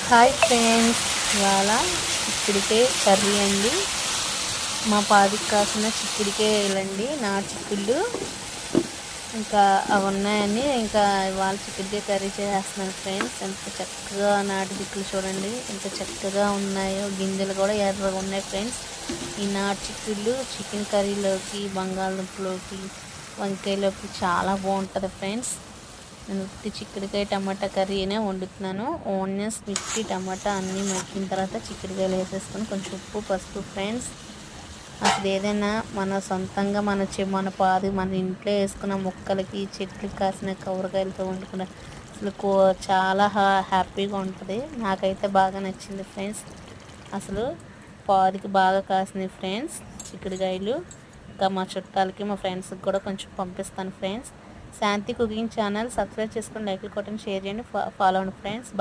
Hi friends, ఇవాళ చిక్కుడికాయ curry అండి. మా పాదికి కాసిన చిక్కుడికాయలండి, నా చిక్కుళ్ళు ఇంకా అవి ఉన్నాయని ఇంకా ఇవాళ చిక్కుడికాయ కర్రీ చేస్తున్నాను ఫ్రెండ్స్. ఎంత చక్కగా నాటు చిక్కులు చూడండి, ఎంత చక్కగా ఉన్నాయో. గింజలు కూడా ఎర్రగా ఉన్నాయి ఫ్రెండ్స్. ఈ నాటు చిక్కుళ్ళు చికెన్ కర్రీలోకి, బంగాళదుంపలోకి, వంకాయలోకి చాలా బాగుంటుంది ఫ్రెండ్స్. నేను ఉత్తి చిక్కుడుకాయ టమాటా కర్రీనే వండుతున్నాను. ఆనియన్స్, మిర్చి, టమాటా అన్నీ మగ్గిన తర్వాత చిక్కుడుకాయలు వేసేసుకొని కొంచెం ఉప్పు, పసుపు ఫ్రెండ్స్. అసలు ఏదైనా మన సొంతంగా మన పాది మన ఇంట్లో వేసుకున్న మొక్కలకి, చెట్లకి కాసిన కూరగాయలతో వండుకున్న అసలు చాలా హ్యాపీగా ఉంటుంది. నాకైతే బాగా నచ్చింది ఫ్రెండ్స్. అసలు పాదికి బాగా కాసినాయి ఫ్రెండ్స్ చిక్కుడుకాయలు. ఇంకా మా చుట్టాలకి, మా ఫ్రెండ్స్కి కూడా కొంచెం పంపిస్తాను ఫ్రెండ్స్. శాంతి కుకింగ్ ఛానల్ సబ్స్క్రైబ్ చేసుకొని, లైక్లు కొట్టండి, షేర్ చేయండి, ఫాలో అవ్వండి ఫ్రెండ్స్.